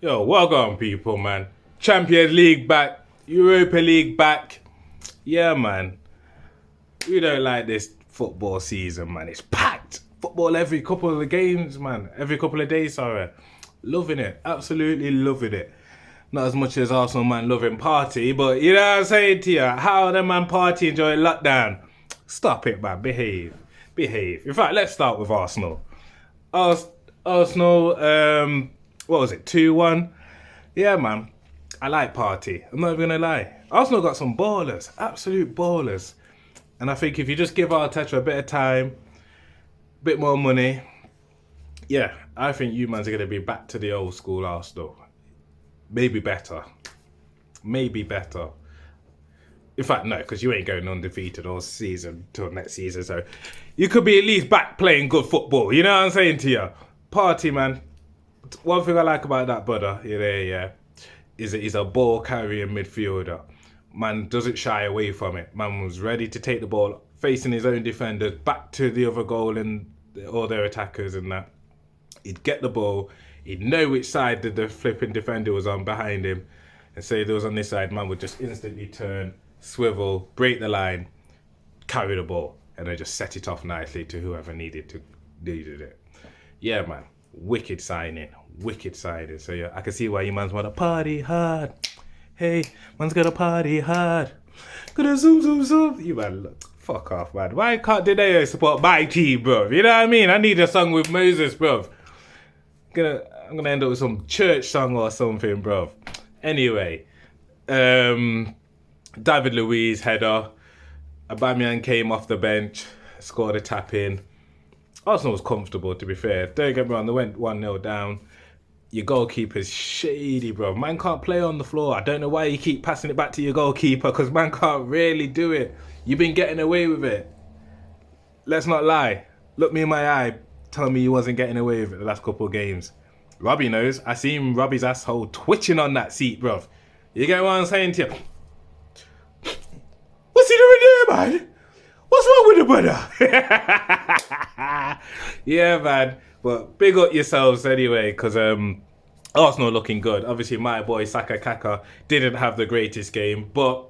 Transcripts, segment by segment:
Yo, welcome people, man. Champions League back, Europa League back. Yeah, man. We don't like this football season, man. It's packed. Football every couple of games, man. Every couple of days, sorry. Loving it. Absolutely loving it. Not as much as Arsenal, man, loving party, but you know what I'm saying to you? How the man party enjoying lockdown? Stop it, man. Behave. Behave. In fact, let's start with Arsenal. Arsenal, what was it, 2-1? Yeah, man. I like party. I'm not even going to lie. Arsenal got some ballers. Absolute ballers. And I think if you just give Arteta a bit of time, a bit more money, yeah, I think you mans are going to be back to the old school Arsenal. Maybe better. Maybe better. In fact, no, because you ain't going undefeated all season till next season. So you could be at least back playing good football. You know what I'm saying to you? Party, man. One thing I like about that brother, is that he's a ball carrying midfielder. Man doesn't shy away from it. Man was ready to take the ball, facing his own defenders, back to the other goal and all their attackers and that. He'd get the ball. He'd know which side the flipping defender was on behind him. And say there was on this side, man would just instantly turn, swivel, break the line, carry the ball, and then just set it off nicely to whoever needed it. Yeah, man. Wicked signing. So yeah, I can see why you mans want to party hard. Hey, man's gonna party hard. Gonna zoom. You man, look, fuck off, man. Why can't Dideo support my team, bro? You know what I mean? I need a song with Moses, bro. I'm gonna end up with some church song or something, bro. Anyway, David Luiz header. Aubameyang came off the bench, scored a tap in. Arsenal was comfortable, to be fair. Don't get me wrong, they went 1-0 down. Your goalkeeper's shady, bro. Man can't play on the floor. I don't know why you keep passing it back to your goalkeeper, because man can't really do it. You've been getting away with it. Let's not lie. Look me in my eye. Tell me you wasn't getting away with it the last couple of games. Robbie knows. I seen Robbie's asshole twitching on that seat, bro. You get what I'm saying to you? What's he doing there, man? What's wrong with the brother? Yeah, man. But big up yourselves anyway, because Arsenal looking good. Obviously, my boy Saka Kaka didn't have the greatest game, but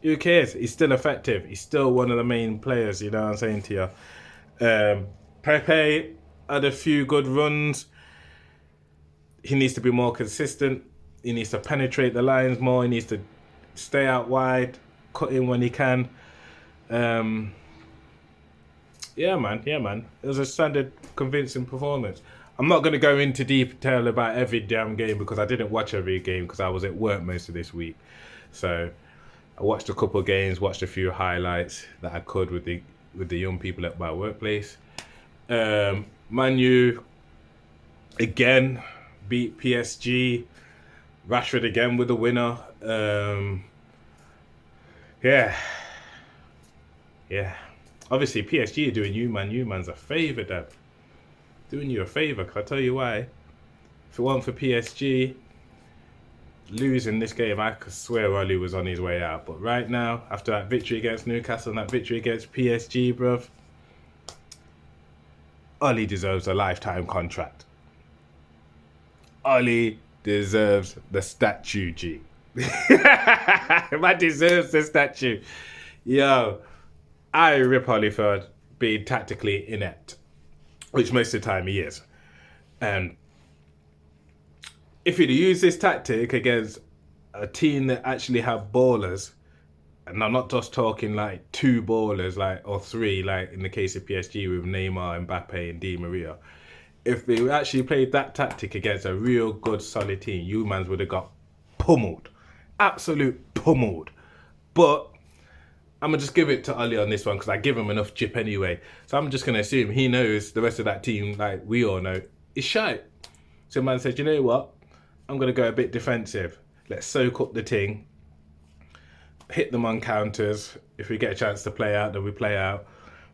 who cares? He's still effective. He's still one of the main players, you know what I'm saying to you. Pepe had a few good runs. He needs to be more consistent. He needs to penetrate the lines more. He needs to stay out wide, cut in when he can. Yeah, man. It was a standard, convincing performance. I'm not going to go into detail about every damn game because I didn't watch every game because I was at work most of this week. So I watched a couple of games, watched a few highlights that I could with the young people at my workplace. Man U again beat PSG. Rashford again with the winner. Yeah. Obviously, PSG are doing you man's a favour, Dad. Doing you a favour, because I tell you why. If it weren't for PSG losing this game, I could swear Oli was on his way out. But right now, after that victory against Newcastle and that victory against PSG, bruv, Oli deserves a lifetime contract. Oli deserves the statue, G. Man deserves the statue. Yo, I rip Oli for being tactically inept, which most of the time he is. And if he'd used this tactic against a team that actually have ballers, and I'm not just talking like two ballers, or three, like in the case of PSG with Neymar, Mbappe, and Di Maria. If they actually played that tactic against a real good, solid team, you mans would have got pummeled. Absolute pummeled. But I'm going to just give it to Ali on this one because I give him enough chip anyway. So I'm just going to assume he knows the rest of that team, like we all know, is shite. So man said, you know what? I'm going to go a bit defensive. Let's soak up the ting. Hit them on counters. If we get a chance to play out, then we play out.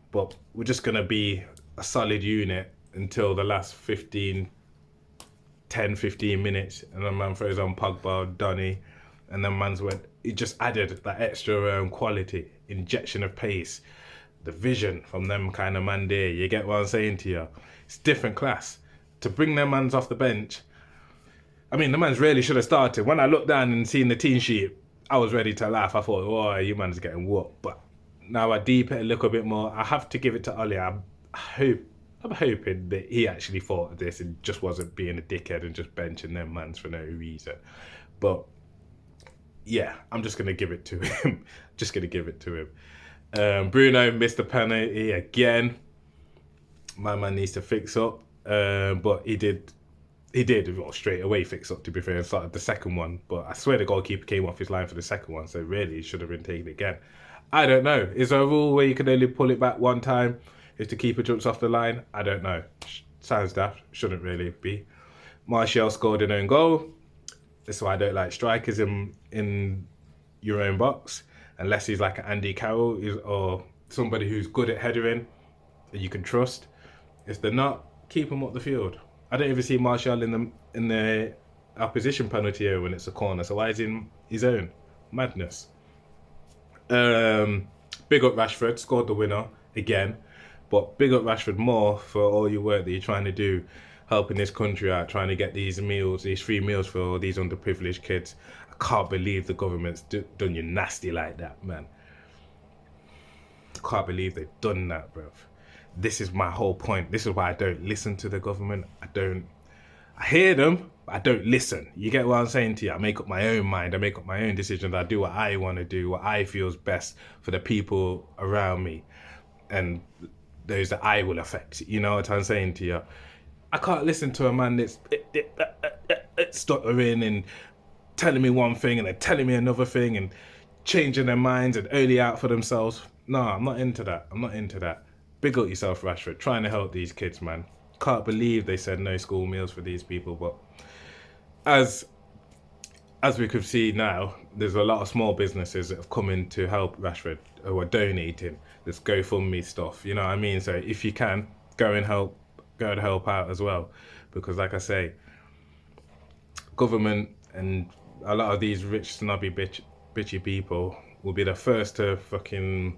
But we're just going to be a solid unit until the last 10, 15 minutes. And then man throws on Pogba, Donny. And then man's went, it just added that extra quality, injection of pace, the vision from them kind of man there. You get what I'm saying to you? It's different class. To bring them mans off the bench, I mean, the man's really should have started. When I looked down and seen the team sheet, I was ready to laugh. I thought, oh, you man's getting whooped. But now I deep it a little bit more. I have to give it to Ollie. I'm hoping that he actually thought of this and just wasn't being a dickhead and just benching them mans for no reason. But yeah, I'm just gonna give it to him. Just gonna give it to him. Bruno missed the penalty again. My man needs to fix up. But he did well, straight away fix up, to be fair, and started the second one. But I swear the goalkeeper came off his line for the second one, so really it should have been taken again. I don't know. Is there a rule where you can only pull it back one time if the keeper jumps off the line? I don't know. Sounds daft. Shouldn't really be. Martial scored an own goal. This is why I don't like strikers in your own box, unless he's like an Andy Carroll or somebody who's good at headering that you can trust. If they're not, keep them up the field. I don't even see Martial in the opposition penalty area when it's a corner. So why is he in his own? Madness. Big up Rashford, scored the winner again. But big up Rashford more for all your work that you're trying to do, helping this country out, trying to get these meals, these free meals for all these underprivileged kids. I can't believe the government's done you nasty like that, man. I can't believe they've done that, bruv. This is my whole point. This is why I don't listen to the government. I hear them, but I don't listen. You get what I'm saying to you? I make up my own mind. I make up my own decisions. I do what I want to do, what I feel is best for the people around me and those that I will affect. You know what I'm saying to you? I can't listen to a man that's stuttering and telling me one thing and then telling me another thing and changing their minds and only out for themselves. No, I'm not into that. I'm not into that. Big up yourself, Rashford, trying to help these kids, man. Can't believe they said no school meals for these people, but as we could see now, there's a lot of small businesses that have come in to help Rashford who are donating. This GoFundMe stuff, you know what I mean? So if you can, go and help out as well, because like I say, government and a lot of these rich snobby bitchy people will be the first to fucking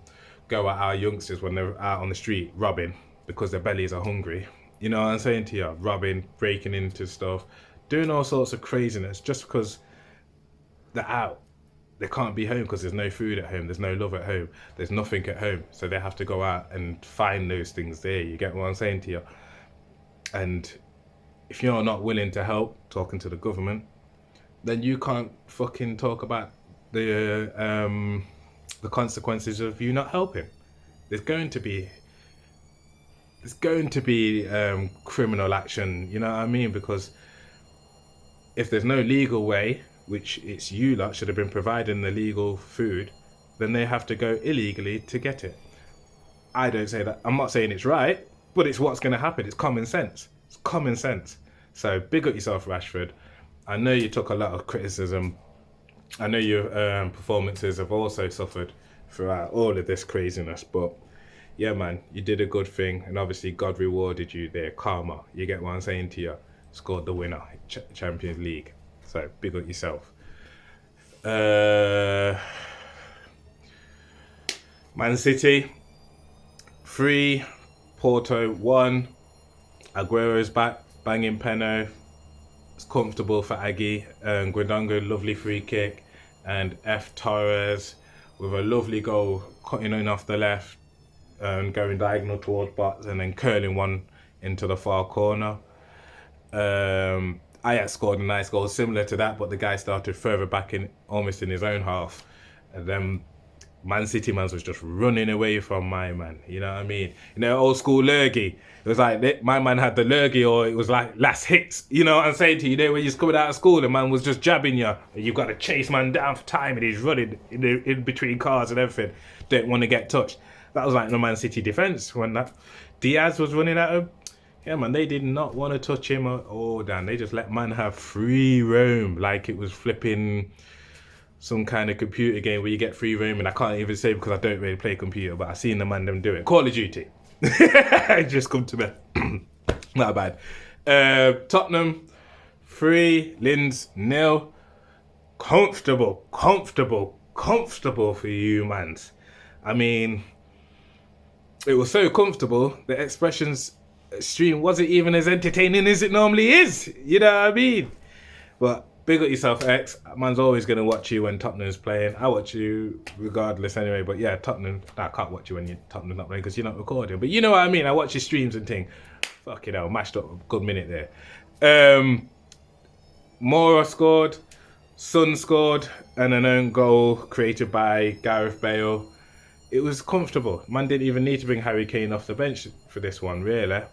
go at our youngsters when they're out on the street robbing because their bellies are hungry. You know what I'm saying to you? Robbing, breaking into stuff, doing all sorts of craziness just because they're out. They can't be home because there's no food at home, there's no love at home, there's nothing at home. So they have to go out and find those things there. You get what I'm saying to you? And if you're not willing to help, talking to the government, then you can't fucking talk about the consequences of you not helping. There's going to be criminal action, you know what I mean? Because if there's no legal way, which it's you lot should have been providing the legal food, then they have to go illegally to get it. I don't say that. I'm not saying it's right, but it's what's going to happen. It's common sense. It's common sense. So big up yourself, Rashford. I know you took a lot of criticism. I know your performances have also suffered throughout all of this craziness, but yeah, man, you did a good thing, and obviously God rewarded you there. Karma. You get what I'm saying to you? Scored the winner, Champions League. So big up yourself. Man City 3, Porto 1. Aguero's back, banging penno. It's comfortable for Aggie. Guendongo, lovely free kick, and F Torres with a lovely goal, cutting in off the left and going diagonal towards Butts and then curling one into the far corner. Ajax scored a nice goal similar to that, but the guy started further back in, almost in his own half, and then Man City man was just running away from my man. You know what I mean? You know, old school lurgy. It was like my man had the lurgy, or it was like last hits. You know what I'm saying to you? You know, when you're coming out of school, the man was just jabbing you, and you've got to chase man down for time, and he's running in between cars and everything. Don't want to get touched. That was like the Man City defence when that Diaz was running at him. Yeah, man, they did not want to touch him. Oh, damn, they just let man have free roam like it was flipping some kind of computer game where you get free roam, and I can't even say because I don't really play computer, but I've seen the man them do it. Call of Duty. Just come to me. Not bad. Tottenham 3, Linz 0. Comfortable for you, mans. I mean, it was so comfortable, the expressions stream wasn't even as entertaining as it normally is. You know what I mean? But big up yourself, X. Man's always going to watch you when Tottenham's playing. I watch you regardless anyway. But yeah, Tottenham, I can't watch you when Tottenham's not playing because you're not recording. But you know what I mean? I watch your streams and thing. Fucking hell, mashed up a good minute there. Mora scored, Son scored, and an own goal created by Gareth Bale. It was comfortable. Man didn't even need to bring Harry Kane off the bench for this one, really.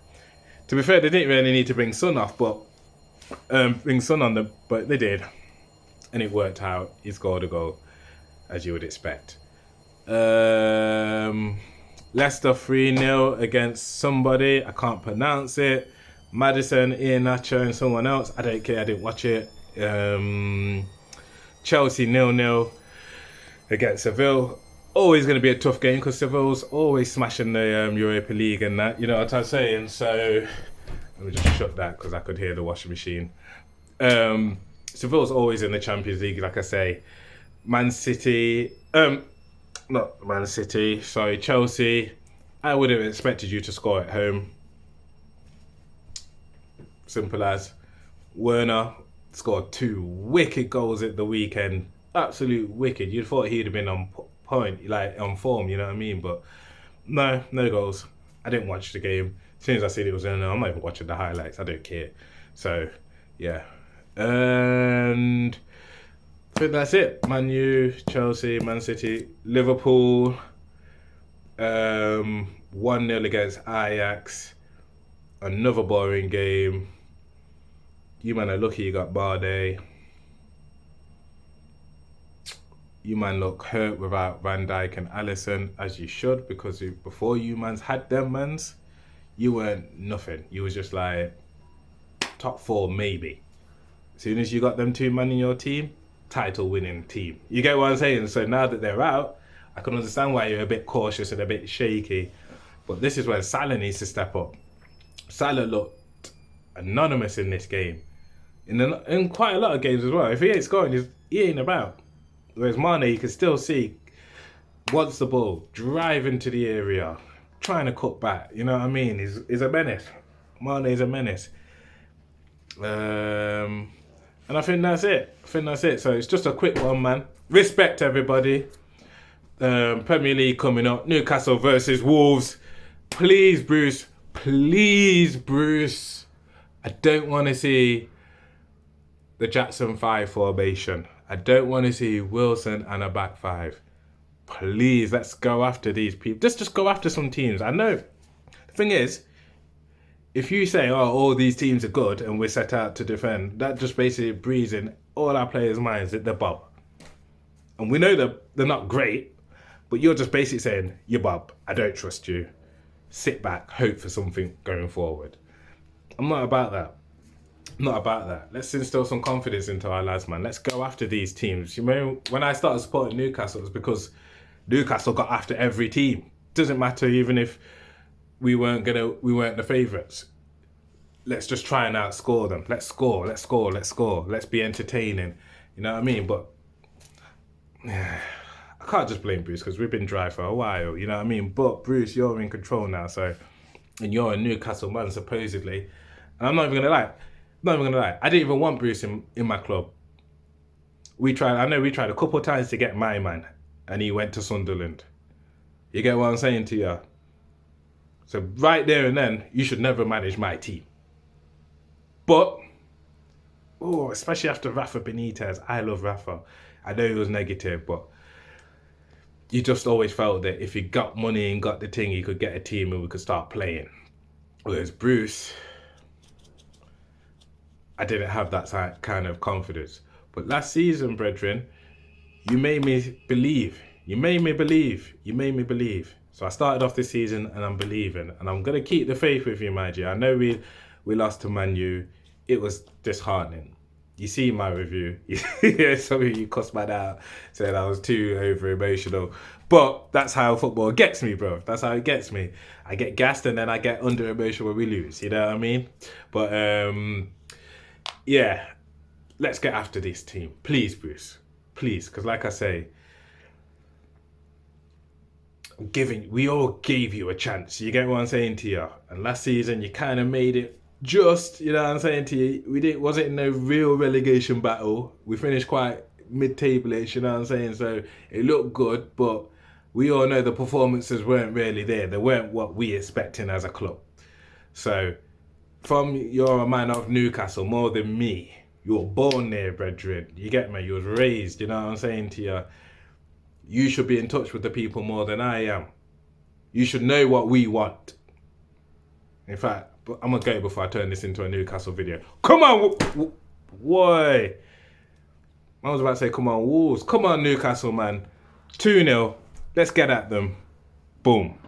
To be fair, they didn't really need to bring Son off, but bring Son on the, but they did, and it worked out. He scored a goal, as you would expect. Leicester 3-0 against somebody, I can't pronounce it. Madison, Iheanacho and someone else. I don't care, I didn't watch it. Chelsea 0-0 against Seville. Always going to be a tough game because Seville's always smashing the Europa League and that. You know what I'm saying? So, let me just shut that because I could hear the washing machine. Seville's always in the Champions League, like I say. Chelsea. I would have expected you to score at home. Simple as. Werner scored 2 wicked goals at the weekend. Absolute wicked. You'd thought he'd have been on point, like on form, you know what I mean? But no goals. I didn't watch the game. As soon as I said it was in, I'm not even watching the highlights. I don't care. So, yeah. And I think that's it. Man U, Chelsea, Man City, Liverpool, 1-0 against Ajax. Another boring game. You man are lucky you got Bardet. You man look hurt without Van Dijk and Alisson, as you should, because before you mans had them mans, you weren't nothing. You was just like top 4 maybe. As soon as you got them 2 men in your team, title winning team. You get what I'm saying? So now that they're out, I can understand why you're a bit cautious and a bit shaky. But this is where Salah needs to step up. Salah looked anonymous in this game. In quite a lot of games as well. If he ain't scoring, he ain't about. Whereas Mane, you can still see, wants the ball, drive into the area, trying to cut back. You know what I mean? He's a menace. Mane is a menace. And I think that's it. So it's just a quick one, man. Respect everybody. Premier League coming up. Newcastle versus Wolves. Please, Bruce. I don't want to see the Jackson 5 formation. I don't want to see Wilson and a back 5. Please, let's go after these people. Just go after some teams. I know. The thing is, if you say, oh, all these teams are good and we're set out to defend, that just basically breathes in all our players' minds that they're Bob. And we know that they're not great, but you're just basically saying, you're Bob. I don't trust you. Sit back, hope for something going forward. I'm not about that. Let's instill some confidence into our lads, man. Let's go after these teams. You know, when I started supporting Newcastle, it was because Newcastle got after every team. Doesn't matter even if we weren't the favourites. Let's just try and outscore them. Let's score. Let's be entertaining. You know what I mean? But I can't just blame Bruce because we've been dry for a while. You know what I mean? But Bruce, you're in control now, and you're a Newcastle man supposedly. And I'm not even gonna lie. I didn't even want Bruce in my club. I know we tried a couple of times to get my man, and he went to Sunderland. You get what I'm saying to you? So right there and then, you should never manage my team. But, especially after Rafa Benitez, I love Rafa. I know he was negative, but you just always felt that if he got money and got the thing, he could get a team and we could start playing. Whereas Bruce, I didn't have that kind of confidence. But last season, brethren, you made me believe. So I started off this season and I'm believing. And I'm going to keep the faith with you, my G. I know we lost to Man U. It was disheartening. You see my review. Some of you cussed my out, said I was too over emotional. But that's how football gets me, bro. That's how it gets me. I get gassed and then I get under emotional when we lose. You know what I mean? But yeah, let's get after this team. Please, Bruce. Please. Because like I say, we all gave you a chance. You get what I'm saying to you? And last season, you kind of made it just, you know what I'm saying to you, wasn't in no real relegation battle. We finished quite mid-table-ish, you know what I'm saying? So it looked good, but we all know the performances weren't really there. They weren't what we expecting as a club. So from you're a man of Newcastle more than me. You were born there, brethren. You get me? You was raised, you know what I'm saying to you? You should be in touch with the people more than I am. You should know what we want. In fact, I'm going to go before I turn this into a Newcastle video. Come on, why? I was about to say, come on, Wolves. Come on, Newcastle, man. 2-0. Let's get at them. Boom.